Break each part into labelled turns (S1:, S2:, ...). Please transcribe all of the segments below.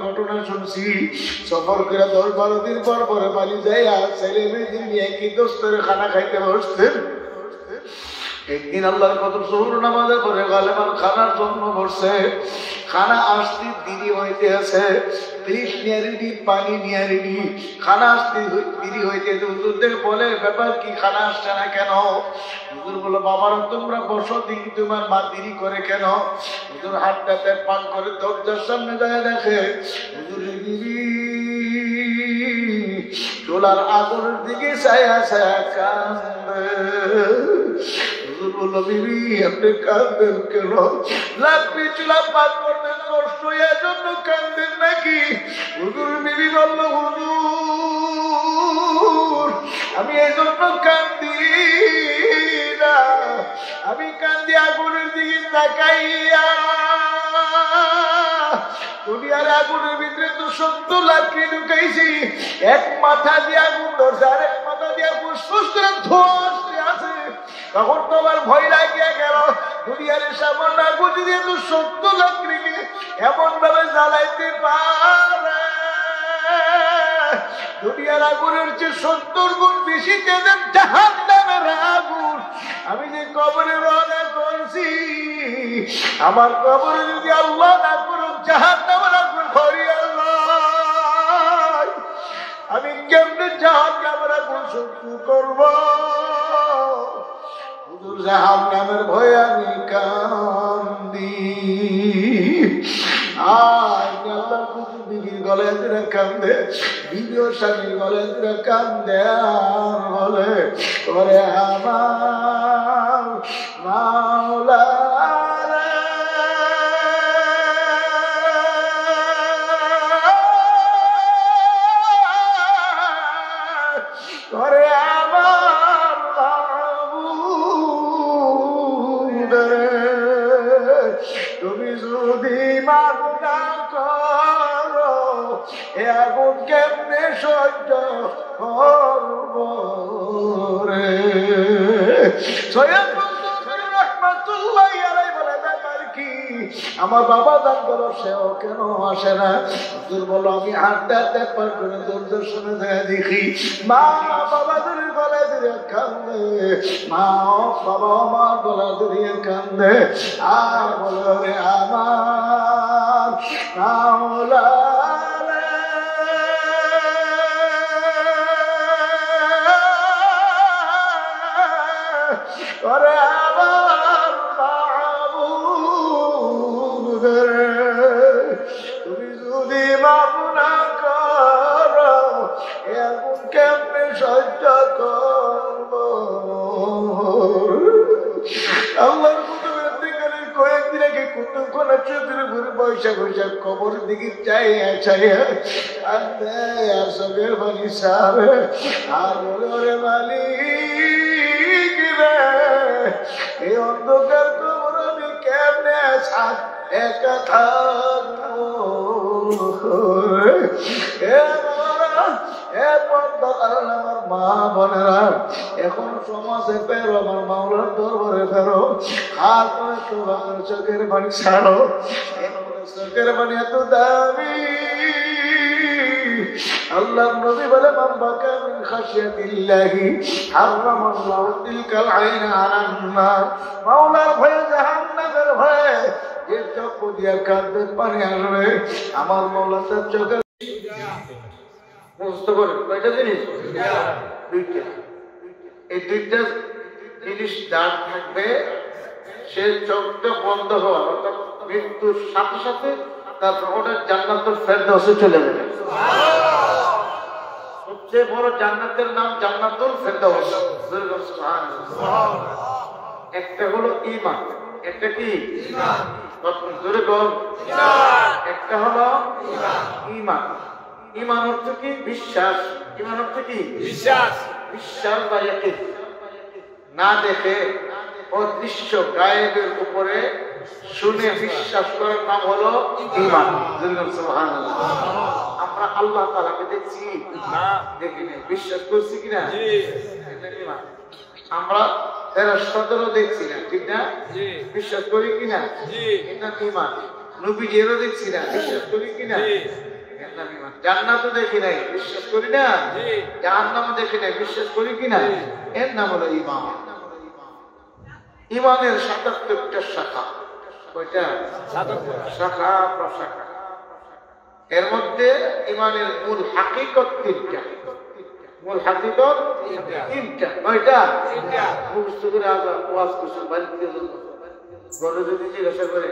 S1: ঘটনা শুনছি, সফর করে 10-12 দিন পর পরে বাড়ি যাই আর ছেলে মেয়েদের নিয়ে কি দোস্তরে খানা খাইতে বসতেন। একদিন আল্লাহর কত জোহর নামাজের পরে গালেবান খানার জন্য বসছে। খানা আসতে দেরি হইতে আছে, 30 নিয়ে রেডি, পানি নিয়ে রেডি। খানা আসতে দেরি হইতে হুজুরদের বলে, ব্যাপার কি, খানা আসছে না কেন? হুজুর বলো, বাবারা তোমরা বসো, দেখি তোমার মা দেরি করে কেন? হুজুর হাতটাতে পান করে দরজার সামনে যায়, দেখে হুজুরের বিবি চুলার আগুনের দিকে ছায়া ছায়া কান্দে। হুজুর বলল, বিবি আপনি কাঁদেন কেন? লাকড়ি চুলা পাক করতে কষ্ট, এর জন্য কাঁদেন নাকি? হুজুর বিবি বলল, হুজুর আমি এই জন্য কান্দি না, আমি কান্দি আগুনের দিকে তাকাইয়া। দুনিয়ার আগুনের ভিতরে তো 70 লাকড়ি ঢুকাইছি, এক মাথা দিয়ে আগুন ধরছে, আর এক মাথা দিয়ে ফুসফুস করে ধোঁয়া আছে। তখন তো আমার ভয় লাগিয়া গেল, দুনিয়ার সামান্য আগুন দিয়ে তো 70 লাকড়িকে এমন ভাবে জ্বালাইতে পারে, দুনিয়ার আগুনের চেয়ে 70 গুণ বেশি তেজের জাহান্নামের আগুন। আমি যে কবরে রওনা করছি, আমার কবরে যদি আল্লাহ না করুক জাহান্নামের আগুন ভরিয়া যায়, আমি কেমনে জাহান্নামের আগুন সহ্য করব? হুজুর জাহান্নামের ভয়ে আমি কান্দি। আল্লাহ কুকুর বিবির গলায় ধরে কান্দে, বিবিও স্বামীর গলায় ধরে কান্দে, আর বলে, ওরে আমার মাওলা আগুন কেমনে সহ্য করব রে? আমার বাবা দান করো, সেও কেন আসে না? হুজুর বলো, আমি হাঁটতে হাঁটতে একবার করে দূরদর্শনে যায় দেখি মা বাবাদের গলা ধরে কান্দে, মা বাবা আমার গলা ধরিয়ে কান্দে, আর বলো রে আমার মাওলা করে আমার মাবুদ রে, তুমি যদি মাফ না করো এমন কেমনে সহ্য করব? আল্লাহর কুতুবের দিকে কয়েকদিন আগে কুতুবখানা চৌধুরী ঘুরে বৈশাখ বৈশাখ কবরের দিকে চাইয়া চাইয়া কান্দে আর চোখের পানি সারে, আর বলে, ওরে মালিক রে, এই অন্ধকার কবর আমি কেমনে একা থাকবো? আমার মা বোনেরা, এখন সমাজে ফেরো, আমার মাওলার দরবারে ফেরো, হাত তোমার চোখের পানি ছাড়ো। চোখের পানি এত দামি, আল্লাহ নবী বলে, মান বাকা মিন খাশিয়াতিল্লাহি হারামাল্লাহু তিলকাল আইনা আলান নার। মাওলার ভয়ে, জাহান্নামের ভয়ে যে চোখ দিয়া কাঁদবে, পানি আসবে, আমার মাওলা তার চোখে মুস্ত করে। কয়টা জিনিস? দুইটা। এই দুইটা জিনিস যার থাকবে, সে চোখটা বন্ধ হওয়া, অর্থাৎ মৃত্যুর সাথে সাথে তারপর ওটা জান্নাতুল ফেরদাউসে চলে যাবে। সবচেয়ে বড় জান্নাতের নাম জান্নাতুল ফেরদাউস। একটা হলো ঈমান, একটা কি? ঈমান। জোরে বল। একটা হলো ঈমান। ঈমান অর্থ কি? বিশ্বাস। ঈমান অর্থ কি? বিশ্বাস। বিশ্বাস বা ইয়াকিন। না দেখে অদৃশ্য গায়েবের উপরে শুনে বিশ্বাস করার নাম হলো ঈমান। সুবহানাল্লাহ। আমরা আল্লাহ তাআলাকে দেখছি না, দেখিনি, বিশ্বাস করছি কিনা? জি। এটা ঈমান। আমরা ফেরেশতাদেরও দেখছি না, ঠিক না? জি। বিশ্বাস করি কিনা? জি। এটা ঈমান। নবীজিরও দেখছি না, বিশ্বাস করি কিনা? জান্নাতও দেখি নাই, বিশ্বাস করি না? জাহান্নামও দেখি নাই, বিশ্বাস করি কিনা? এর নাম হলো ঈমান। ঈমানের ৭৭টা শাখা। কয়টা? শাখা প্রশাখা। এর মধ্যে ঈমানের মূল হাকিকত ৩টা। মূল হাকিকত ৩টা। কয়টা? মুখস্থ করে ওয়াজ করছেন বাড়িতে, ঘরে যদি জিজ্ঞাসা করে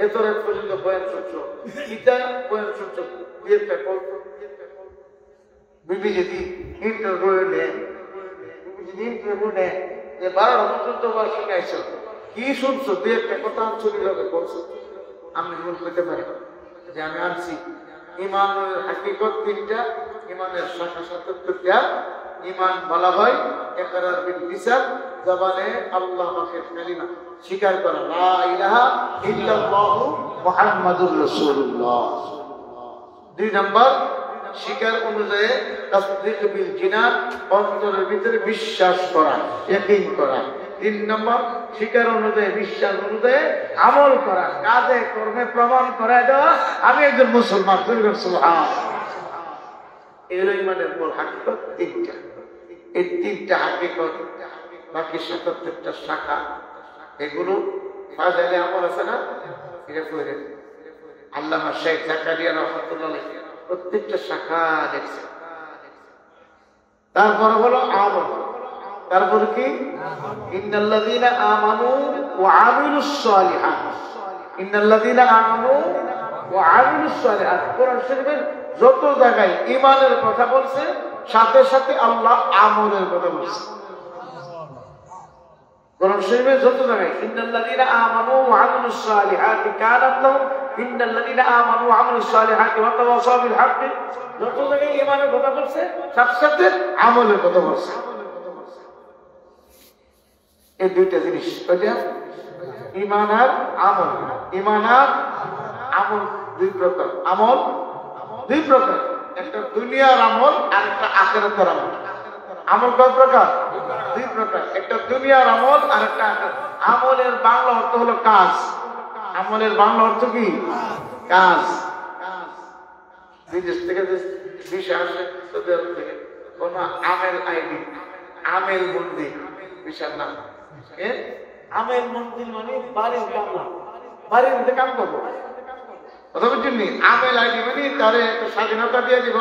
S1: এত রাত পর্যন্ত বয়ান শুনছো, গীতা বয়ান শুনছো, বিবি যদি ইন্টারভিউ নেয়, বিবি যদি ইন্টারভিউ নেয় যে 12টা পর্যন্ত ওয়াজ শুনাইছো, কি শুনছো, দুই একটা কথা আঞ্চলিক ভাবে বলছো, আমি ভুল করতে পারি যে আমি আনছি ঈমানের হাকিকত ৩টা, ঈমানের শাখা ৭৭টা। ঈমান বলা হয় ইকরার বিল লিসান, জবানে আল্লাহ পাকের কালিমা স্বীকার করা, লা ইলাহা ইল্লাল্লাহু মুহাম্মাদুর রাসূলুল্লাহ। ২ নাম্বার স্বীকার অনুযায়ী তাসদীক বিল জিনান, অন্তরের ভিতরে বিশ্বাস করা, ইয়াকিন করা। ৩ নম্বর স্বীকার অনুযায়ী বিশ্বাস অনুযায়ী আমল করা, কাজে কর্মে প্রমাণ করে দেওয়া আমি একজন মুসলমান। সুবহানাল্লাহ। এগুলো ঈমানের মূল হাকিকত ৩টা। এই ৩টা হাকিকত, বাকি ৭৭টা শাখা, এগুলো ফাজাইলে আমল আছে না, এটা করে আল্লামা শেখ জাকারিয়া রাহমাতুল্লাহ আলাইহি প্রত্যেকটা শাখা দেখছে। তারপরে হলো আমল। তারপরে কি? ইন্নাল্লাযীনা আমানু ওয়া আমিলুস সালিহাত। ইন্নাল্লাযীনা আমানু ওয়া আমিলুস সালিহাত। কোরআন শরীফের যত জায়গায় ঈমানের কথা বলছে, সাথে সাথে আল্লাহ আমলের কথা বলছে। কোরআন শরীফের যত জায়গায় ইন্নাল্লাযীনা আমানু ওয়া আমিলুস সালিহাতি কানাত লাহুম, ইন্নাল্লাযীনা আমানু ওয়া আমিলুস সালিহাতি ওয়া তাওয়াসাউ বিল হাক্কি, যত জায়গায় ঈমানের কথা বলছে, সাথে সাথে আমলের কথা বলছে। এই দুইটা জিনিস, ওইটা ঈমান আর আমল। ঈমান আর আমল ২ প্রকার। আমল ২ প্রকার, একটা দুনিয়ার আমল আর একটা আখিরাতের আমল। আমল কয় প্রকার? ২ প্রকার, একটা দুনিয়ার আমল আর একটা আখিরাত। আমলের বাংলা অর্থ হলো কাজ। আমলের বাংলা অর্থ কি? কাজ। বিদেশ থেকে ভিসা আসে, সৌদি আরব থেকে, কোন আমেল আইডি, আমেল বন্দি ভিসার নাম। আমেল মন্দির মানে বাড়ির কামলা, বাড়ির মধ্যে কাম করবো। কথা বুঝছেন? আমেল আইডি মানে তারে একটা স্বাধীনতা দিয়ে দিব,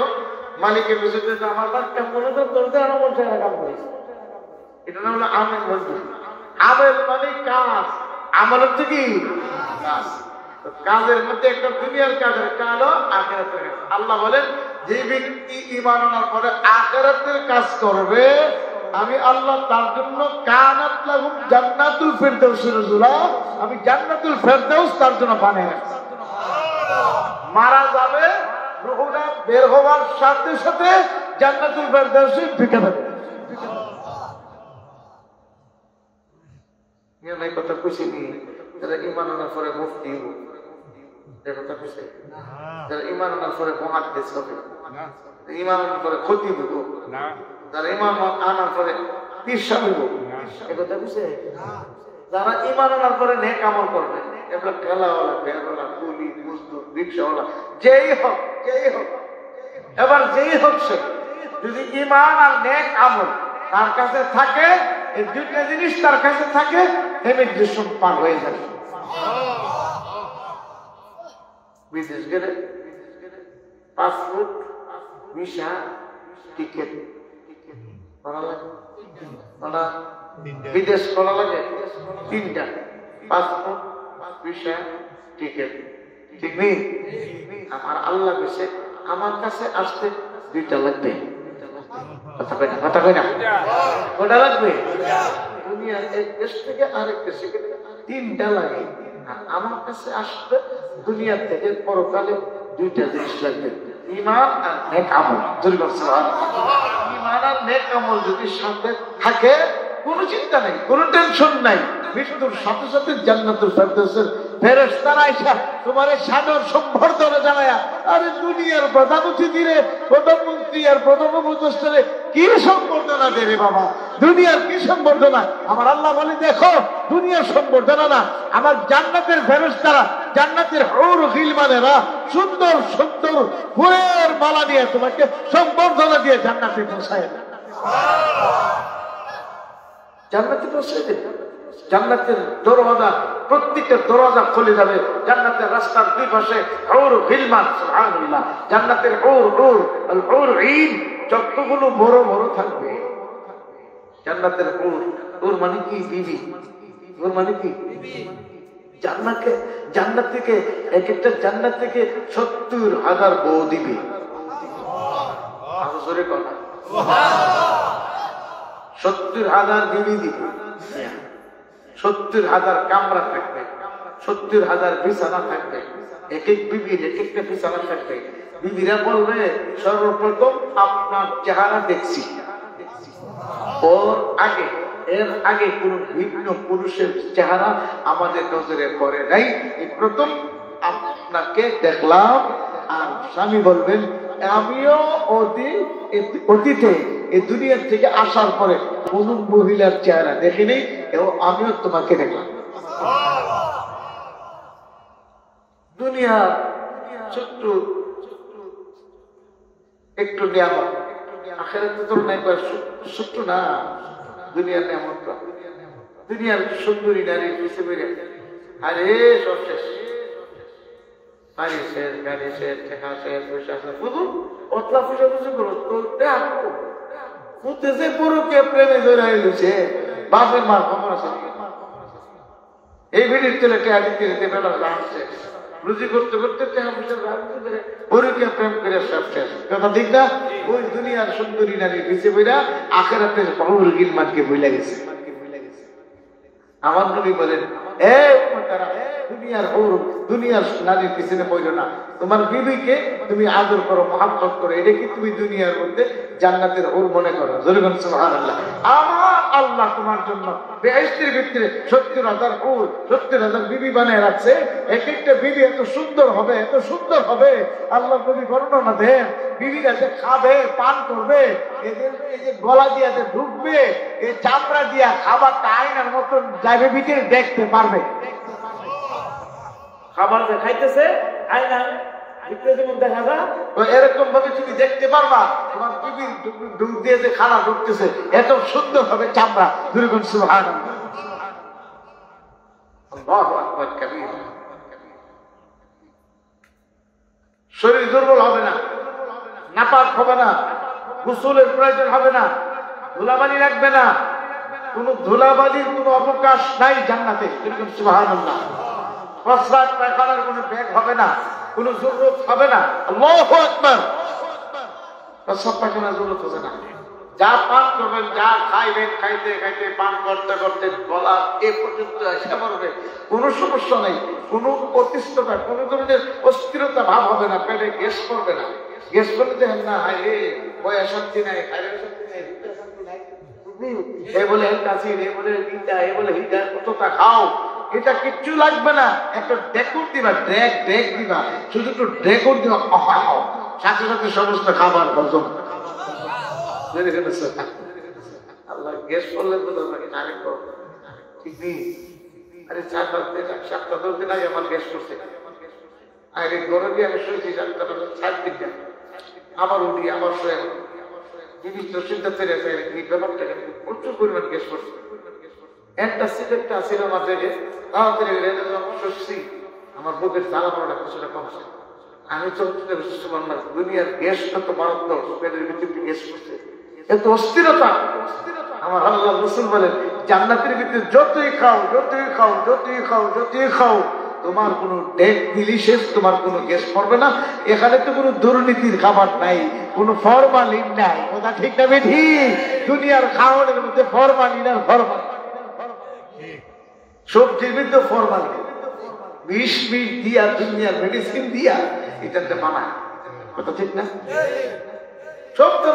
S1: মালিকের বিরুদ্ধে আমার কাম করে তো তোর আরো বলছে কাম করিস, এটা নাম হলো আমেল মন্দির। আমেল মানে কাজ, আমল হচ্ছে কি? কাজ। কাজের মধ্যে একটা দুনিয়ার কাজ, একটা হলো আখিরাতের কাজ। আল্লাহ বলেন যে ব্যক্তি ঈমান আনার পরে আখিরাতের কাজ করবে, আমি আল্লাহ তার জন্য কানাত লাহুম জান্নাতুল ফিরদাউস নুজুলা, আমি জান্নাতুল ফিরদাউস তার জন্য বানিয়ে রাখছি। মারা যাবে, রূহটা বের হওয়ার সাথে সাথে জান্নাতুল ফিরদাউসে ঢুকে যাবে। এই কথা কইছি নি, যারা ঈমান আনার পরে মুফতি হবে, এই কথা কইছে। যারা ঈমান আনার পরে মুহাদ্দিস হবে, ঈমান আনার পরে খতিব হবে, যারা ঈমান আনার পরে পীর সাহেব হবে, এই কথা কইছে। যারা ঈমান আনার পরে নেক আমল করবে, এগুলো ঠেলাওয়ালা, ভ্যানওয়ালা, কুলি, মজদুর, রিকশাওয়ালা, যেই হোক, যেই হোক, এবার যেই হোক, সে যদি ঈমান আর নেক আমল তার কাছে থাকে, এই দুইটা জিনিস তার কাছে থাকে, ইমিগ্রেশন পার হয়ে যাবে। বিদেশ গেলে পাসপোর্ট, ভিসা, টিকেট করা লাগে। বিদেশ করা লাগে 3টা, পাসপোর্ট, ভিসা, টিকেট। ঠিক নেই? আমার আল্লাহ বলেছে আমার কাছে আসতে 2টা লাগবে। কথা কই না? কোনটা লাগবে? দুনিয়ার এক দেশ থেকে আরেক দেশে গেলে 3টা লাগে। আমার কাছে আসবে দুনিয়ার থেকে পরকালে 2টা জিনিস লাগবে, ঈমান আর নেক আমল। ঈমান আর নেক আমল যদি সাথে থাকে, কোনো চিন্তা নেই, কোনো টেনশন নাই। মৃত্যুর সাথে সাথে জান্নাতুল ফিরদাউসের ফেরেশতারা আইসা তোমারে সাদর সম্বর্ধনা জানায়া, আরে দুনিয়ার প্রধান অতিথিরে, প্রধানমন্ত্রী আর প্রথম উপদেষ্টারে কি সম্বর্ধনা দেবে বাবা? দুনিয়ার কি সম্বর্ধনা? আমার আল্লাহ বলে দেখো, দুনিয়ার সম্বর্ধনা না, আমার জান্নাতের ফেরেশতারা জান্নাতের হুর গিলমানেরা সুন্দর সুন্দর ফুলের মালা দিয়ে তোমাকে সম্বর্ধনা দিয়ে জান্নাতে পৌঁছায় দেবে। জান্নাতে পৌঁছায় দেবে। জান্নাতের দরওয়াজা, প্রত্যেকটা দরওয়াজা খুলে যাবে। জান্নাতের রাস্তার দুই পাশে হুর গিলমান, সুবহানাল্লাহ, জান্নাতের হুর হুর আল হুর ঈন যতগুলো বড় বড় থাকবে। জান্নাতের হুর, হুর মানে কি? বিবি। হুর মানে কি? জান্নাতকে, জান্নাত থেকে এক একটা জান্নাত থেকে 70,000 বউ দিবে। আরো জোরে কথা, 70,000 বিবি দিবে, 70,000 কামরা থাকবে, 70,000 বিছানা থাকবে। এক এক বিবির এক একটা বিছানা থাকবে। বিবিরা বলবে সর্বপ্রথম আপনার চেহারা দেখছি। ওর আগে, এর আগে কোন ভিন্ন পুরুষের চেহারা আমাদের নজরে পড়ে নাই, এই প্রথম আপনাকে দেখলাম। আর স্বামী বলবেন আমিও অতীতে এই দুনিয়ার থেকে আসার পরে কোন মহিলার চেহারা দেখিনি এবং আমিও তোমাকে দেখলাম। দুনিয়া ছোট্ট একটু নিয়ামত, আখিরাতে তো নাই, ছোট্ট না দুনিয়ার নিয়ামত। দুনিয়ার সুন্দরী নারী হিসেবে আরে সব শেষ, বাড়ি শেষ, গাড়ি শেষ, টেকা শেষ, পয়সা শেষ, শুধু অতলা পয়সা পয়সা করো তো দেখো বুঝতেছে পুরোকে প্রেমে ধরে এলুছে। বাপের মার খবর আছে, এই ভিড়ির ছেলে টেকা দিতে দিতে বেলা আসছে, রুজি করতে করতে টেকা পয়সা পুরোকে প্রেম করে সব শেষ। কথা ঠিক না? ওই দুনিয়ার সুন্দরী নারী পিছে বইরা আখিরাতের হুর গিলমানকে ভুলে গেছে। আমার নবী বলেন দুনিয়ার হুর, দুনিয়ার নারীর পিছনে পড়ো না, তোমার বিবিকে তুমি আদর করো, মহব্বত করো, এটা কি তুমি দুনিয়ার মধ্যে জান্নাতের হুর মনে করো? জোরে সুবহানাল্লাহ। আমার আল্লাহ তোমার জন্য বেহেশতের ভিতরে 70,000 হুর, 70,000 বিবি বানিয়ে রাখছে। এক একটা বিবি এত সুন্দর হবে, এত সুন্দর হবে, আল্লাহ নবী বর্ণনা দেন। বিবিরা যে খাবে, পান করবে, এদের এই যে গলা দিয়ে যে ঢুকবে, এই চামড়া দিয়া খাবারটা আয়নার মতন যাবে, ভিতরে দেখতে পারবে। খাবার যে খাইতেছে আয়না ভিতরে যেমন দেখা যায়, এরকম ভাবে তুমি দেখতে পারবা তোমার বিবির ঢুক দিয়ে যে খানা ঢুকতেছে, এত সুন্দর হবে চামড়া। দুর্গুণ সুবহানাল্লাহ, আল্লাহু আকবার কাবীর। শরীর দুর্বল হবে না, নাপাক হবে না, গোসলের প্রয়োজন হবে না, ধুলাবালি লাগবে না, কোন ধুলাবালির কোন অবকাশ নাই জান্নাতে। সুবহানাল্লাহ। প্রস্রাব পায়খানার কোনো ব্যাগ হবে না, কোন জরুরত হবে না। আল্লাহু আকবার। প্রস্রাব পায়খানার জরুরত হবে না। যা পান করবেন, যা খাইবেন, খাইতে খাইতে পান করতে করতে গলা এ পর্যন্ত এসে পড়বে, কোনো সমস্যা নেই, কোনো অতিষ্ঠতা, কোনো ধরনের অস্থিরতা ভাব হবে না, পেটে গ্যাস করবে না। গ্যাস করলে দেখেন না, হাই রে বয়া শান্তি নাই, খাইলে শান্তি নাই, শান্তি নাই, এ বলে কাশির, এ বলে গীতা, এ বলে হিতা, কতটা খাও, এটা কিচ্ছু লাগবে না। একটা ডেকুর দিবা, ড্রেক দিবা, শুধু একটু ডেকুর দিবা, সাথে সাথে সমস্ত খাবার হজম। আল্লাহ গ্যাস করলে ঠিক নেই। আরে 7-10 দিন আগে আমার গ্যাস করছে, আরে গরম দিয়ে আমি শুয়েছি 7 দিন, আবার উঠি, আবার শুয়ে বিভিন্ন চিন্তা পেরে এই ব্যাপারটা প্রচুর পরিমাণ গ্যাস করছে। একটা সিগারেটটা ছিল আমার জায়গায়, তাড়াতাড়ি স্বস্তি, আমার বুকের জ্বালা পড়াটা কিছুটা কমছে। আমি চলতে দুনিয়ার গ্যাস কত মারাত্মক, পেটের ভিতরে গ্যাস করছে, এত অস্থিরতা। আমার আল্লাহ রাসূল বলেন জান্নাতের ভিতরে যতই খাও, যতই খাও, যতই খাও, যতই খাও, তোমার কোনো ডেট ডিলিশিয়াস, তোমার কোনো গ্যাস পড়বে না। এখানে তো কোনো দুর্নীতির খাবার নাই, কোনো ফরমালিন নাই। কথা ঠিক না বেঠি? দুনিয়ার খাওয়ানোর মধ্যে ফরমালিন আর ফরমালিন, সবজির মধ্যে ফরমালিন, বিষ দিয়া, দুনিয়ার মেডিসিন দিয়া এটাতে বানায়। কথা ঠিক না? সব তো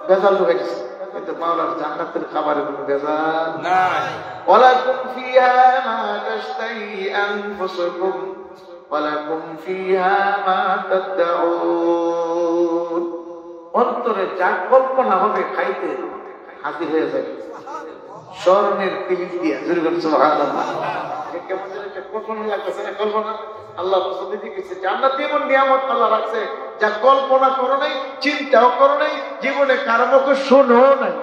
S1: ভেজাল ঢুকেছে, কিন্তু মাওলার জান্নাতের খাবারের কোনো ভেজাল নাই। ওয়ালাকুম ফিহা মা তাশতাহি আনফুসুকুম ওয়ালাকুম ফিহা মা তাদউন। অন্তরে যা কল্পনা হবে খাইতে হাজির হয়ে যাবে স্বর্ণের পিলিশ দিয়া। সুবহানাল্লাহ। কেমন যেন কল্পনা লাগতেছে না? কল্পনা আল্লাহ বলতে দিয়েছে জান্নাতে এমন নিয়ামত আল্লাহ রাখছে যা কল্পনা করো নাই, চিন্তাও করো নাই, জীবনে কারো মুখে শোনো নাই।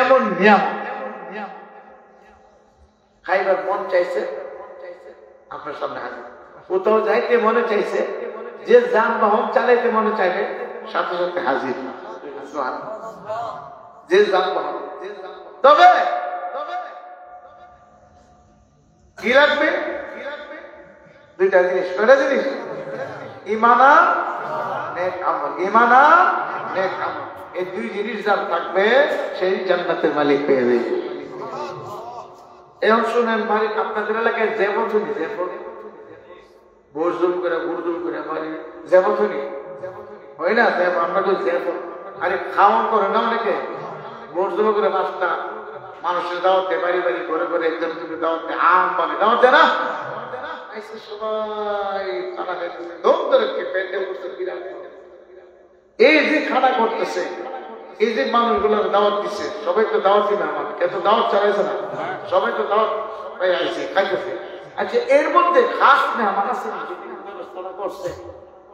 S1: এমন নিয়ামত। খাইবার মন চাইছে, আপনার সামনে হাজির। কোথাও যাইতে মনে চাইছে, যে যানবাহন চালাইতে মনে চাইবে সাথে সাথে হাজির। যে যানবাহন, তবে কি লাগবে? দুইটা জিনিস। কয়টা জিনিস? ঈমান আর নেক আমল। ঈমান আর নেক আমল, এই দুই জিনিস যার থাকবে সেই জান্নাতের মালিক হয়ে যাবে। এখন শুনেন ভাই, আপনাদের এলাকায় যেমন শুনি, যেমন বসজুল করে গুরজুল করে বাড়ি যেমন শুনি হয় না? আমরা তো যেমন আরে খাওয়ান করে না অনেকে, বসজুল করে পাঁচটা মানুষের দাওয়াতে বাড়ি বাড়ি ঘরে ঘরে একজন দাওয়াতে আম পানে দাওয়াত দেয় না? সবাই খানা খাইতেছে, দম ধরে পেটে বসে বিরাট। এই যে খানা করতেছে, এই যে মানুষগুলোর দাওয়াত দিচ্ছে, সবাই তো দাওয়াতই না, আমার এত দাওয়াত চালাইছে না, সবাই তো দাওয়াত পাই আইছে, খাইতেছে। আচ্ছা, এর মধ্যে খাস মেহমান আছে ব্যবস্থাটা করছে,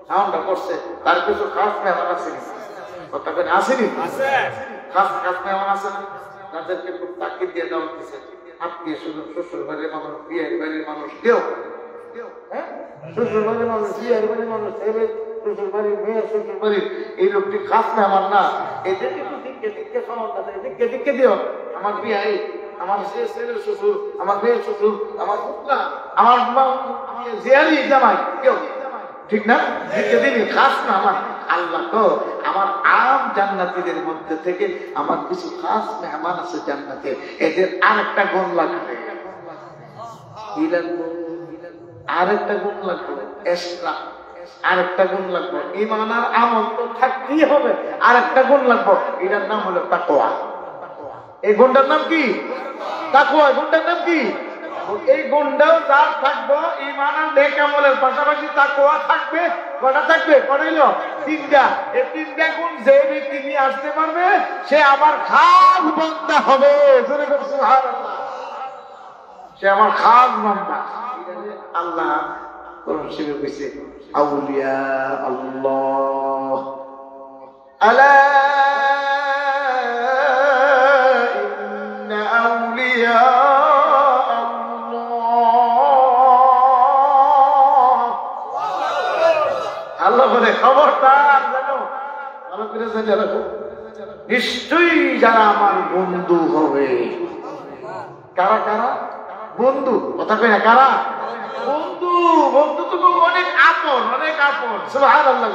S1: খাওয়ানটা করছে, তার কিছু খাস মেহমান আছে কথা কেন আসেনি? খাস খাস মেহমান আছে না, তাদেরকে খুব তাকিদ দিয়ে দাওয়াত দিচ্ছে। আত্মীয় স্বজন, শ্বশুর বাড়ির মানুষ, বিয়ের বাড়ির মানুষ, কেউ হ্যাঁ, শ্বশুর বাড়ির মানুষ, বিয়ের বাড়ির মানুষ, শ্বশুর বাড়ির মেয়ে, শ্বশুর বাড়ির এই লোকটি খাস মেহমান না, এদেরকে একটু দিকে দিকে খাওয়াটা দিকে দিকে দিও। আমার বিয়ে, আমার ছেলের শ্বশুর, আমার মেয়ের শ্বশুর, আমার পুত্রা, আমার জিয়ারি জামাই, কেউ ঠিক না? দিকে দিবি, খাস না আমার আল্লাহ। তো আমার আম জান্নাতীদের মধ্যে থেকে আমার কিছু খাস মেহমান আছে জান্নাতে, এদের আরেকটা গুণ লাগবে। কি লাগবে? আরেকটা গুণ লাগবে, এক্সট্রা আরেকটা গুণ লাগবে। ঈমান আর আমল তো থাকতেই হবে, আরেকটা গুণ লাগবে, এটার নাম হলো তাকওয়া। এই গুণটার নাম কি? তাকওয়া। গুণটার নাম কি? এই গুণটাও যার থাকবে, ঈমান আর নেক আমলের পাশাপাশি তাকওয়া থাকবে। কটা থাকবে? কটাইল? তিনটা। এই তিনটা গুণ যে ব্যক্তি নিয়ে আসতে পারবে সে আমার খাস বান্দা হবে। সুবহানাল্লাহ, সে আমার খাস বান্দা। আল্লাহ কোরআন শরীফে কইছে আউলিয়া আল্লাহ, আলা ইন্না আউলিয়া আল্লাহ বলে খবরদার, জানো ভালো করে জেনে রাখো, নিশ্চয়ই যারা আমার বন্ধু হবে। কারা কারা বন্ধু? কথা কই না, কারা বন্ধু? বন্ধু তো অনেক আপন, অনেক আপন। সুবহানাল্লাহ।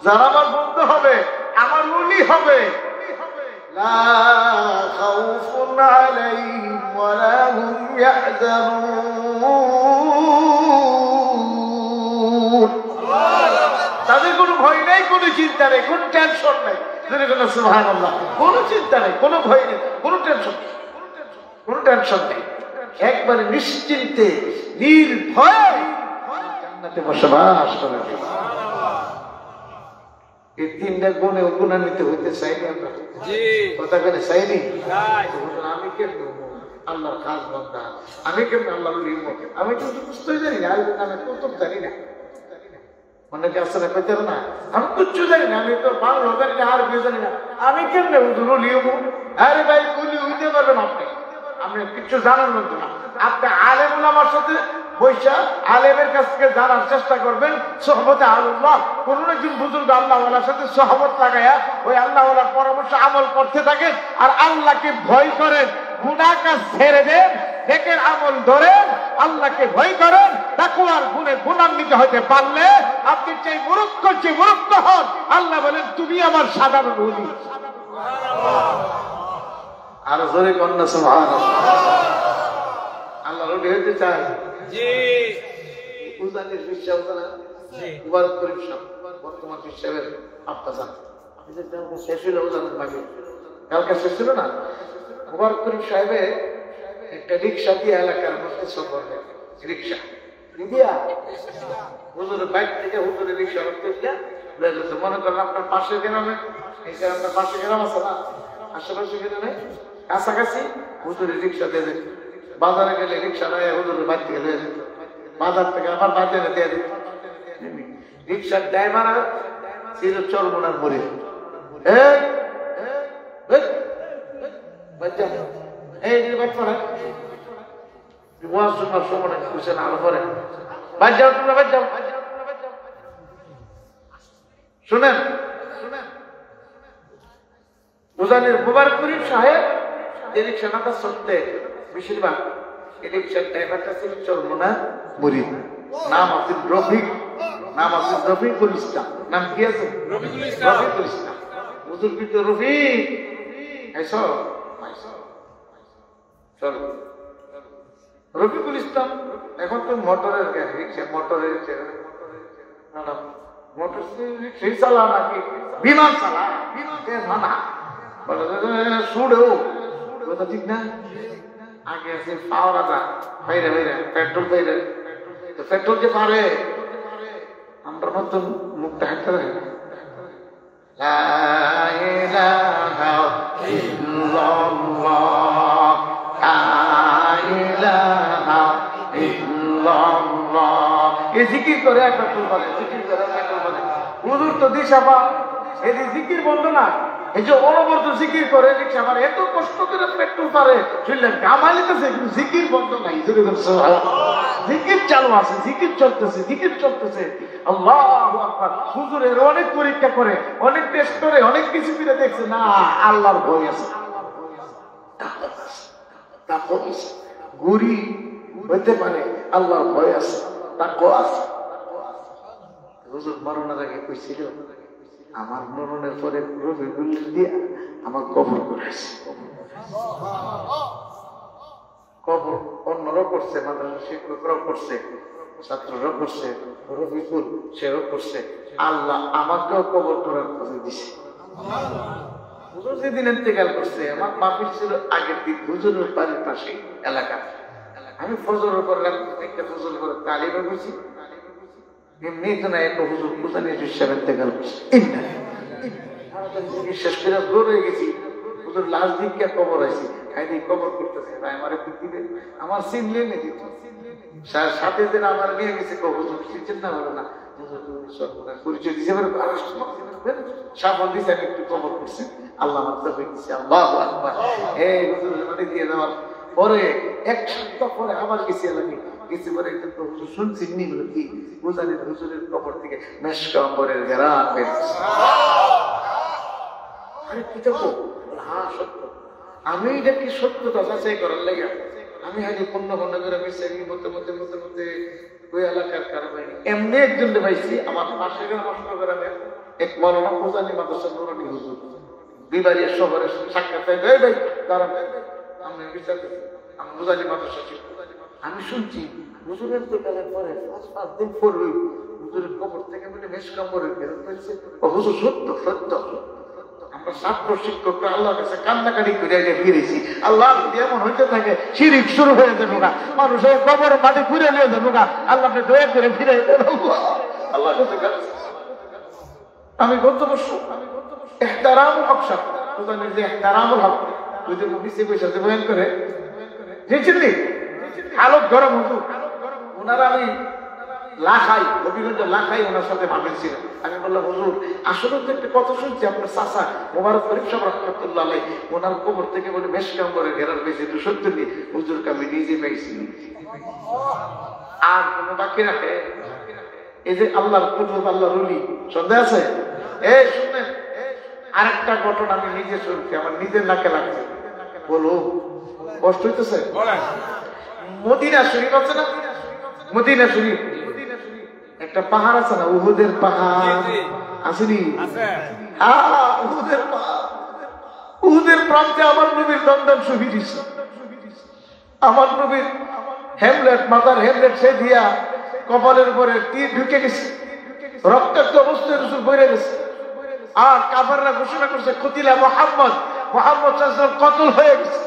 S1: যারা আমার বন্ধু হবে, আমার ওলি হবে, লা খাউফুন আলাইহিম ওয়া লা হুম ইয়াহজানুন। তাদের কোনো ভয় নেই, কোনো চিন্তা নেই, কোনো টেনশন নেই। সুবহানাল্লাহ। কোনো চিন্তা নেই, কোনো ভয় নেই, কোনো টেনশন, কোনো টেনশন নেই। একবারে নিশ্চিন্তে নির্ভয়ে জান্নাতে বসবাস করে। এই তিনটা গুণে গুণান্বিত হইতে চাইনি আমরা, কথা কেন চাইনি? আমি কেন আল্লাহর খাস বান্দা, আমি কেন আল্লাহর লিঙ্গ, আমি কিন্তু বুঝতেই জানি না, আমি কত জানি না। অনেকে আসলে পেতে না, আমি কিচ্ছু জানি না, আমি তো বাংলা জানি না, আর কেউ জানি না, আমি কেমনে লিখব? আরে ভাই, গুলি হইতে পারবেন আপনি, আপনি কিচ্ছু জানার মতো না। আপনি আলেম ওলামার সাথে বৈশা আলেমের কাছ থেকে জানার চেষ্টা করবেন, সোহবতে আল্লাহ, কোন একজন বুজুর্গ আল্লাহওয়ালার সাথে সোহবত লাগাইয়া ওই আল্লাহওয়ালার পরামর্শ আমল করতে থাকেন, আর আল্লাহকে ভয় করেন, গুনাহ কাজ ছেড়ে দেন, নেকের আমল ধরেন, আল্লাহকে ভয় করেন, তাকওয়ার গুণে গুণান্বিত হতে পারলে আপনি চাই মুরুক্ষ হন। আল্লাহ বলেন তুমি আমার সাধারণ ওলি। আর জোরে কন্যা সুবহানাল্লাহ। আল্লাহ ওলি হতে চায়। জি, উজানির বিশ্বাস না, মুবারক করিম সাহেব বর্তমান বিশ্বের আব্বাজান, শেষ হইল উজানের ভাগে, কালকে শেষ ছিল না। মুবারক করিম সাহেবের একটা রিক্সা দিয়ে এলাকার মধ্যে সফর দেয়, রিক্সা দিয়া হুজুরের বাইক থেকে হুজুরের রিক্সা করতে গিয়া মনে করেন আপনার পাশের গ্রামে, এই যে আপনার পাশের গ্রাম আছে না, আশেপাশে গ্রামে কাছাকাছি হুজুরের রিক্সা দিয়ে বাজারে গেলে রিক্সা নাই হুজুরের বাড়ি থেকে লয়ে যেত, বাজার থেকে আমার বাড়িতে দিয়ে দিত। রিক্সার ড্রাইভার ছিল চরমোনার মরে, শুনেন উজানির মুবারক করিম সাহেব এই রিক্সা নাটা চলতে বেশিরভাগ এই রিক্সার ড্রাইভারটা ছিল চরমোনার মরিদ, নাম আছে রফিক, নাম আছে রফিকুল ইসলাম। নাম কি আছে? রফিকুল ইসলাম। হুজুর কিন্তু রফিক চল রফিকুল ইসলাম। এখন তো মোটরের গাড়ি, রিক্সা মোটরের মোটর রিক্সাই চালা নাকি বিমান চালা, শুড়েও কথা ঠিক না। আগে আছে পাওয়াটা বাইরে বাইরে পেট্রোল বাইরে, পেট্রোল যে পারে আমরা মতন মুখটা হাঁটতে পারি না। এই জিকির করে পেট্রোল পারে, জিকির করে পেট্রোল পারে। হুজুর তো দিশা পা এই জিকির বন্ধ না, এই যে অনবরত জিকির করে রিক্সা আমার এত কষ্ট করে পেট্রোল পারে শুনলেন কামালিতেছে, কিন্তু জিকির বন্ধ নাই। জিকির চালু আছে, জিকির চলতেছে, জিকির চলতেছে। আল্লাহু আকবার। হুজুরের অনেক পরীক্ষা করে, অনেক টেস্ট করে, অনেক কিছু করে দেখছে না আল্লাহর ভয় আছে। গুরি হইতে পারে আল্লাহর ভয় আছে, তাকওয়া আছে। হুজুর মরণের আগে কইছিল আমার মরণের পরে রফিকুল দিয়া আমার কবর করেছে। কবর অন্যরাও করছে, মাদ্রাসা শিক্ষকরাও করছে, ছাত্ররাও করছে, রফিকুল সেও করছে। আল্লাহ আমাকেও কবর করার কথা দিছে। হুজুর যেদিন ইন্তেকাল করছে আমার মাহফিল ছিল আগের দিন হুজুরের বাড়ির পাশে এলাকা। আমি ফজরের পর একটা ফজর করে তালিমে বসি, এমনি তো না একটা হুজুর পূজানি হিসাব ইন্তেকাল করছে। শেষ করে দূর হয়ে গেছি, হুজুর লাস্ট দিন কে কবর আছে খাইনি কবর করতেছে ভাই আমার একটু দিবে, আমার সিম নিয়ে নিয়ে দিত। সাথে দিন আমার নিয়ে গেছে হুজুর চিন্তা করে না পরিচয় দিছে সাবল দিছে, আমি একটু কবর করছি। আল্লাহ আমার তৌফিক দিছে। আল্লাহু আকবার। এই হুজুর মানে দিয়ে দেওয়ার পরে এক সপ্তাহ পরে আবার গেছি এলাকায়, গেছি পরে কিন্তু হুজুর শুনছি নি বলে কি পূজানির হুজুরের কবর থেকে মেশকা অম্বরের ঘেরান বেরিয়েছে। আরে কি দেখো, হ্যাঁ সত্য। আমি এটা কি সত্যতা যাচাই করার লেগে আমি হাজি পণ্য পণ্য করে মিশে মধ্যে মধ্যে মধ্যে মধ্যে ওই এলাকার কারণে এমনি একজন পাইছি আমার পাশে নষ্ট করে এক মৌলানা পূজানি মাদ্রাসা নুরানি হুজুর বিবারিয়া শহরে সাক্ষাৎ ভাই ভাই দাঁড়ান আমি বিচার করছি আমি পূজানি মাদ্রাসা ছিল। আমি শুনছি হুজুরের তো গেলে পরে 5 দিন পরে হুজুরের কবর থেকে বলে বেশ কামড়ের ফেরত হয়েছে। হুজুর সত্য সত্য। আমরা ছাত্র শিক্ষকরা আল্লাহর কাছে কান্নাকাটি করে ফিরেছি। আল্লাহ যদি এমন হইতে থাকে শিরিক শুরু হয়ে যাবে না, মানুষের কবর মাটি ঘুরে নিয়ে যাবো না, আল্লাহকে দয়া করে ফিরে আল্লাহ কাছে। আমি গন্তব্য এহতারামুল হক সাহেব পূজানির যে এহতারামুল হক যদি মুফতি পয়সা যে বয়ান করে বুঝছিলি হালত গরম হতো ওনারা। আমি লাখাই হবিগঞ্জ লাখাই ওনার সাথে মাহফিল ছিল। আমি বললাম হুজুর আসলে তো একটা কথা শুনছি আপনার চাচা মোবারক করিম সাহেব রাহমাতুল্লাহ আলাইহি ওনার কবর থেকে বলে মেশকাম করে ঘেরার পেয়েছে। তো সত্যি নেই হুজুরকে আমি নিজে পাইছি আর কোন বাকি রাখে। এই যে আল্লাহর কুতুব আল্লাহর ওলি সন্দেহ আছে? এই শুনেন আরেকটা ঘটনা আমি নিজে শুনছি, আমার নিজের নাকে লাগছে। বলো কষ্ট হইতেছে? মদিনা শরীফ আছে না, মদিনা শরীফ একটা পাহাড় আছে না, উহুদের পাহাড় আসেনি? উহুদের পাহাড়, উহুদের প্রান্তে আমার নবীর দন্দন শহীদ হয়েছে। আমার নবীর হেমলেট মাথার হেমলেট সে দিয়া কপালের উপরে তীর ঢুকে গেছে, রক্তাক্ত অবস্থায় রসুল বইরে গেছে। আর কাফেররা ঘোষণা করছে কুতিলা মুহাম্মদ, মুহাম্মদ সাল্লাল্লাহু আলাইহি ওয়াসাল্লাম কতল হয়ে গেছে।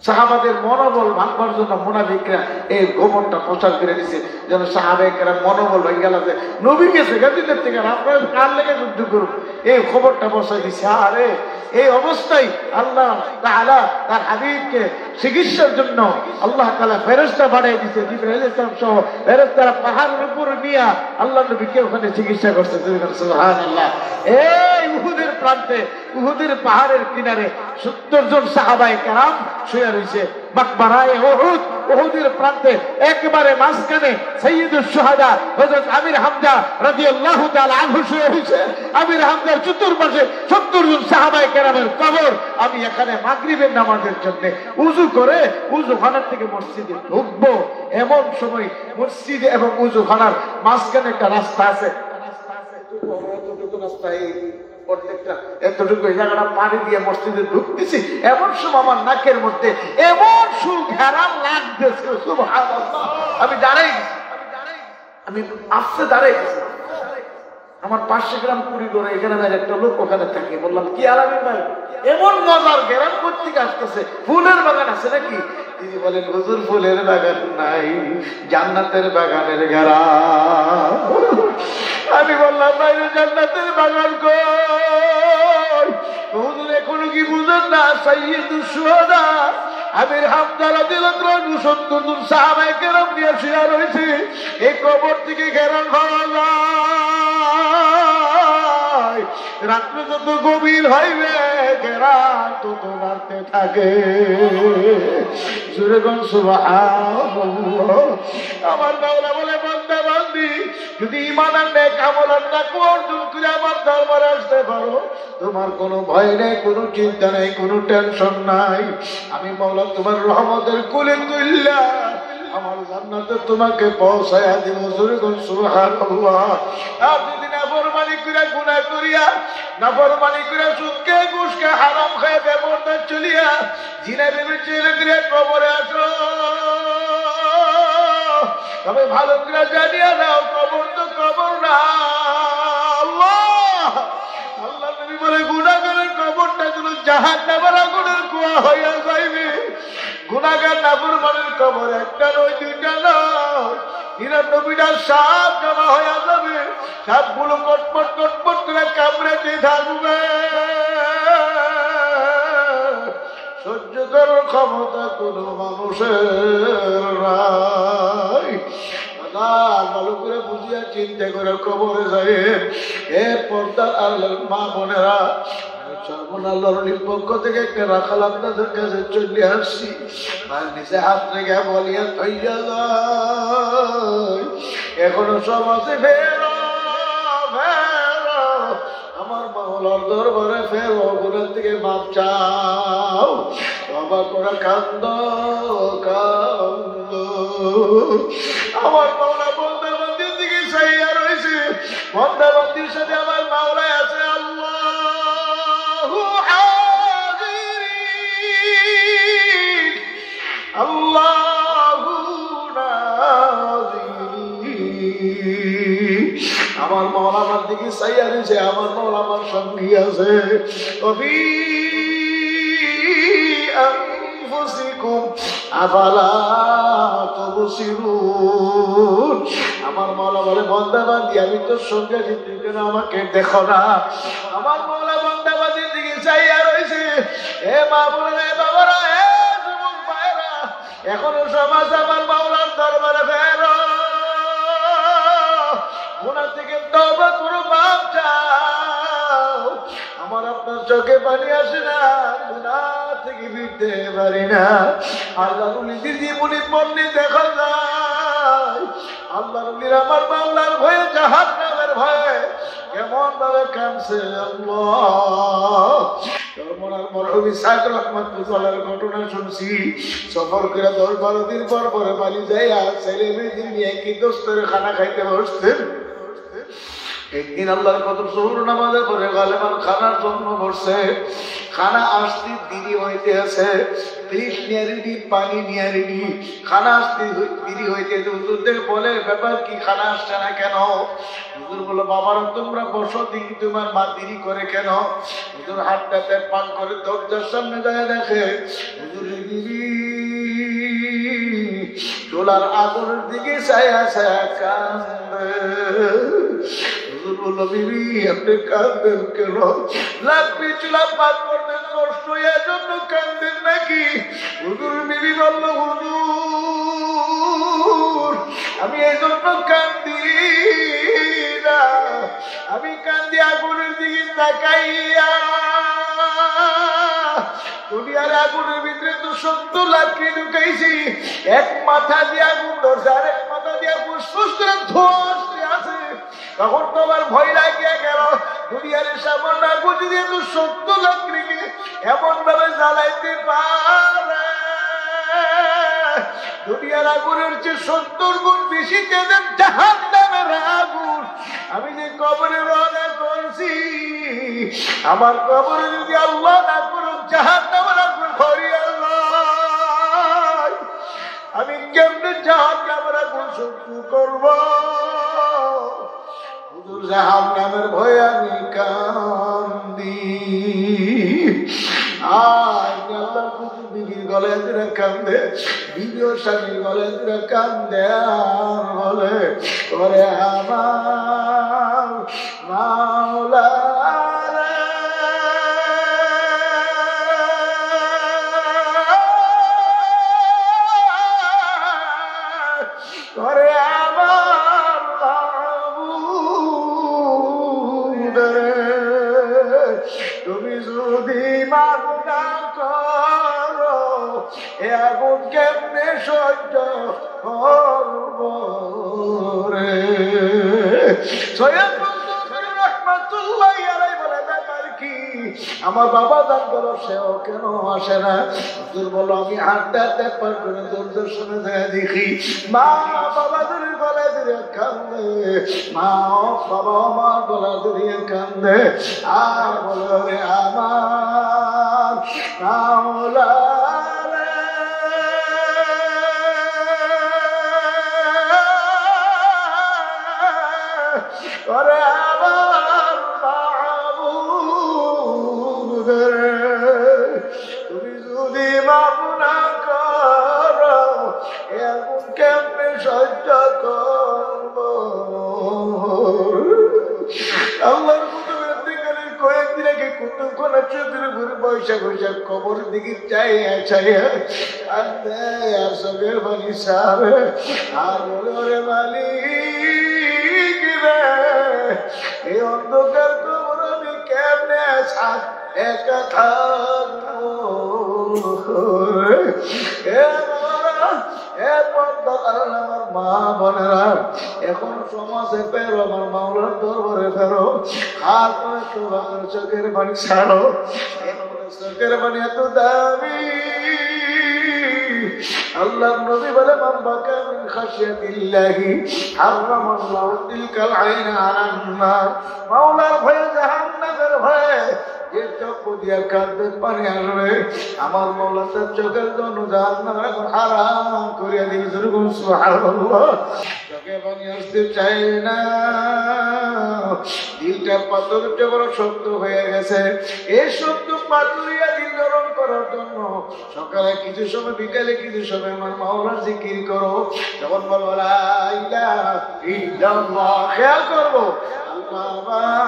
S1: সাহাবাদের মনোবল ভাঙবার জন্য মুনাফিকরা এই গোপনটা প্রচার করে দিছে যেন সাহাবায়েরা মনোবল ভেঙে গেল যে নবী গেছে গাদিদের থেকে আপনারা কার লেগে যুদ্ধ করুন, এই খবরটা বসাই দিছে। আরে এই অবস্থায় আল্লাহ তাআলা তার হাবিবকে চিকিৎসার জন্য আল্লাহ তাআলা ফেরেশতা পাঠিয়ে দিয়েছে, জিবরাইল ইসলাম সহ ফেরেশতারা পাহাড়ের উপর নিয়ে আল্লাহ নবীকে ওখানে চিকিৎসা করছে। সুবহানাল্লাহ। এই উহুদের প্রান্তে, উহুদের পাহাড়ের কিনারে 70 জন সাহাবায়ে কেরাম শুয়ে রয়েছে। মাকবারায়ে উহুদ, উহুদের প্রান্তে একেবারে মাঝখানে সাইয়্যিদুশ শুহাদা হযরত আমির হামজা রাদিয়াল্লাহু তাআলা আনহু শুয়ে রয়েছে। আমির হামজার চতুর্পাশে 70 জন সাহাবায়ে কেরামের কবর। আমি এখানে মাগরিবের নামাজের জন্য উযু করে উযুখানার থেকে মসজিদে ঢুকবো, এমন সময় মসজিদে এবং উযুখানার মাঝখানে একটা রাস্তা আছে। প্রত্যেকটা এতটুকু জায়গাটা পানি দিয়ে মসজিদে ঢুকতেছি, এমন সময় আমার নাকের মধ্যে এমন সুঘ্রাণ লাগতেছে, সুবহানাল্লাহ। আমি দাঁড়াই গেছি, আমি আস্তে দাঁড়াই গেছি। আমার 500 গ্রাম কুড়ি করে এখানে একটা লোক ওখানে থাকে। বললাম, কি আলামিন ভাই, এমন মজার গ্রাম কোথেকে আসতেছে? ফুলের বাগান আছে নাকি? তিনি বলেন, হুজুর ফুলের বাগান নাই, জান্নাতের বাগানের গ্রাম। আমি বললাম, ভাই জান্নাতের বাগান কই? হুজুর এখনো কি বুঝেন না? সাইয়্যিদুশ শুহাদা আমির হামজা রাদিয়াল্লাহু আনহু 70 জন সাহাবায়ে কেরাম নিয়ে শুয়ে রয়েছে। এই কবর থেকে ঘেরান পাওয়া যায়। রাত্রে যত গভীর হইবে ঘেরান তত বাড়তে থাকে। জোরে কোন সুবহানাল্লাহ। আমার মাওলা বলে, বান্দা বান্দি যদি ঈমান আর নেক আমল আর তাকওয়া অর্জন করে আমার দরবারে আসতে পারো, তোমার কোনো ভয় নেই, কোনো চিন্তা নেই, কোনো টেনশন নাই। আমি মাওলা তোমার রহমতের কুলে তুইল্লা আমার জান্নাতে তোমাকে পৌঁছায়া দিব। জোরে কোন সুবহানাল্লাহ। আর যদি নাফরমানি করে, গুনাহ করিয়া, নাফরমানি করে, সুদকে ঘুষকে হারাম খায়, বেপরদা চলিয়া, জিনা ব্যভিচার করে কবরে আসো, তবে ভালো করে জানিয়া নাও, কবর তো কবর না। আল্লাহ আল্লাহ নবী বলে, গুনাহগারের কবরটা যেন জাহান্নামের আগুনের কুয়া হইয়া যাইবে। গুনাহগার নাফরমানের কবর একটা নয়, দুইটা নয়, 99টা সাপ জমা হইয়া যাবে। সাপগুলো কটপট কটপট করে কামড়াতে থাকবে। সহ্য করার ক্ষমতা কোনো মানুষের নাই। ভালো করে বুঝিয়া চিন্তা করে কবরে যায়। এ পর্দার আলের মা বোনেরা, সর্বনাল্লাহর পক্ষ থেকে একটা রাখাল আপনাদের কাছে চলে আসছি। আর নিচে হাত রেখে বলিয়া থইয়া যায়, এখনো সমাজে ফেরো ফেরো, আমার মাওলার দরবারে ফেরো, গুনাহ থেকে মাপ চাও, তওবা করে কান্দো কান্দো। আমার মাওলা বান্দাবান্দির দিকে চাইয়া রয়েছে। বান্দাবান্দির সাথে আমার মাওলা আছে। আল্লাহু হাযিরিন, আল্লাহু নাযিরিন। আমার মাওলা আমার দিকে চাইয়া রয়েছে। আমার মাওলা আমার সঙ্গী আছে। কবি আনফুসিকুম আফালা তুবসিরুন। আমার মাওলা বলে, বান্দাবান্দি আমি তোর সঙ্গে আছি, তুই কেন আমাকে দেখো না? আমার মাওলা বান্দাবান্দির দিকে চাইয়া রয়েছে। এ মা বোনেরা, এ বাবারা, এ যুবক ভাইরা, এখনো সমাজ আমার মাওলার দরবারে ফেরো, গুনাহ থেকে তওবা করো, মাপ চাও। আমার আপনার চোখে পানি আসে না, গুনাহ থেকে ফিরতে পারি না। আল্লাহর ওলিদের জীবনের মনে দেখা যায়। আল্লাহর ওলিরা আমার মাওলার ভয়ে, জাহান্নামের ভয়ে কেমন ভাবে কাঁদছে। আল্লাহ মরার মরহুমি সাইদ রহমাতুল্লাহর ঘটনা শুনছি। সফর করে 10-12 দিন পর পরে বাড়ি যাইয়া ছেলে মেয়েদের নিয়ে কি দোস্তরে খানা খাইতে বসতেন। একদিন আল্লাহর কদর জোহর নামাজের পরে গালেবান খানার জন্য বসছে। খানা আসতে দেরি হইতে আছে, ফ্রিজ নিয়ে রেডি, পানি নিয়ে রেডি। খানা আসতে দেরি হইতে হুজুরদের বলে, ব্যাপার কি, খানা আসছে না কেন? হুজুর বলো, বাবারা তোমরা বসো, দিদি তোমার মা দেরি করে কেন? হুজুর হাতটাতে পান করে দরজার সামনে যায়, দেখে হুজুরের বিবি চুলার আগুনের দিকে ছায়া ছায়া কান্দে। হুজুর বলল বিবি আপনি কাঁদেন কেন? লাকড়ি চুলা পাক করতে কষ্ট এর জন্য কাঁদেন নাকি? হুজুর বিবি বলল হুজুর আমি এই জন্য কান্দি না, আমি কান্দি আগুনের দিকে তাকাইয়া। দুনিয়ার আগুনের ভিতরে তো 70 লাকড়ি ঢুকাইছি, এক মাথা দিয়ে আগুন ধরছে আর এক মাথা দিয়ে ফুসফুস করে ধোঁয়া আছে। তখন তো আমার ভয় লাগিয়ে গেল, দুনিয়ার সামান্য আগুন দিয়ে তো 70 লাকড়িকে এমন ভাবে জ্বালাইতে পারে, দুনিয়ার আগুনের চেয়ে 70 গুণ বেশি তেজের জাহান্নামের আগুন। আমি যে কবরে রওনা করছি, আমার কবরে যদি আল্লাহ না করুন জাহান্নামের আগুন ভরিয়া যায়, আমি কেমনে জাহান্নামের আগুন সহ্য করব? হুজুর জাহান্নামের ভয়ে আমি কান্দি। আল্লাহ কুকুর বিবির গলে দিলে কান্দে, বিবিও স্বামীর গলে দিলে কান্দে, আর বলে ওরে আমার মাওলা ওরে আমার মাবুদ রে, তুমি যদি মাফ না করো এ আগুন কেমনে সহ্য করব রে? আমার বাবা দান করো সেও কেন আসে না? হুজুর বলো আমি হাঁটতে একবার করে দূরদর্শনে যায় দেখি মা বাবা ধরে গলা ধরে কান্দে, মা বাবা আমার গলা ধরিয়ে কান্দে, আর বলো রে আমার মাওলা ওরে আমার মাবুদ রে, তুমি যদি মাফ না করো এমন কেমনে সহ্য করব? আল্লাহর কুতুবের দিকে কয়েকদিন আগে কুতুবখানা চৌধুরী ঘুরে বৈশাখ বৈশাখ কবর দিকে চাইয়া চাইয়া কান্দে আর চোখের পানি সারে, আর বলে ওরে মালিক রে এই অন্ধকার কবর আমি কেমনে ছাড় একা থাকবো? আমার মা বোনেরা এখন সমাজে ফেরো, আমার মাওলার দরবারে ফেরো, আর তোমার চোখের পানি ছাড়ো। চোখের পানি এত দামি, আল্লাহ নবী বলে মান বাকা মিন খাশিয়াতিল্লাহি হারামাল্লাহু তিলকাল আইনা আলান নার। মাওলার ভয়ে জাহান্নামের ভয়ে যে চোখ দিয়া কাঁদবে পানি আসবে, আমার মাওলা তার চোখের জন্য জাহান্নাম এখন হারাম করিয়া দিয়েছে। সুবহানাল্লাহ, চোখে পানি আসতে চাই না, দিলটা পাথর বড় শক্ত হয়ে গেছে। এই শক্ত পাথরিয়া দিল নরম করার জন্য সকালে কিছু সময় বিকালে কিছু সময় আমার মাওলার জিকির করো। যখন বলবো লা ইলাহা ইল্লাল্লাহ, খেয়াল করবো আল্লাহ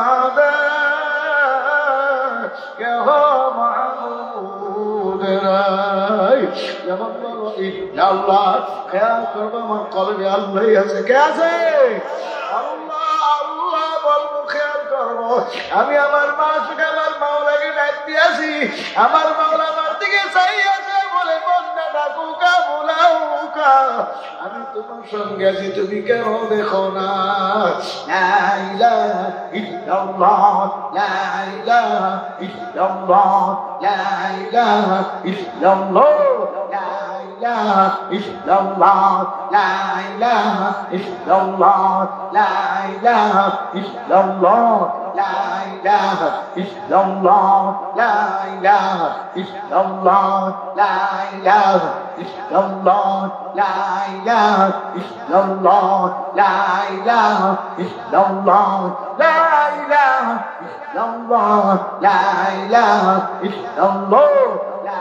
S1: কেহ মাহমুদ নাই। যেমন বলো ইল্লাল্লাহ, খেয়াল করবো আমার কলবে আল্লাহ আছে। কে আছে? আল্লাহ আল্লাহ বলবো, খেয়াল করবো। আমি আমার মা সুখে আমার মাওলাকে ডাক দিয়েছি, আমার মাওলা আমার দিকে চাই আছে বলে বন্ধা ডাকুকা বুলাউকা, আমি তোমার সঙ্গে আছি তুমি কেন দেখো না? লা ইলাহা ইল্লাল্লাহ, লা ইলাহা ইল্লাল্লাহ, লা ইলাহা ইল্লাল্লাহ, লা ইলাহা ইল্লাল্লাহ, লা ইলাহা ইল্লাল্লাহ, লা ইলাহা ইল্লাল্লাহ, লা ইলাহা ইল্লাল্লাহ, লা ইলাহা ইল্লাল্লাহ, লা ইলাহা ইল্লাল্লাহ, লা ইলাহা ইল্লাল্লাহ, লা ইলাহা ইল্লাল্লাহ, লা ইলাহা ইল্লাল্লাহ, লা ইলাহা ইল্লাল্লাহ, লা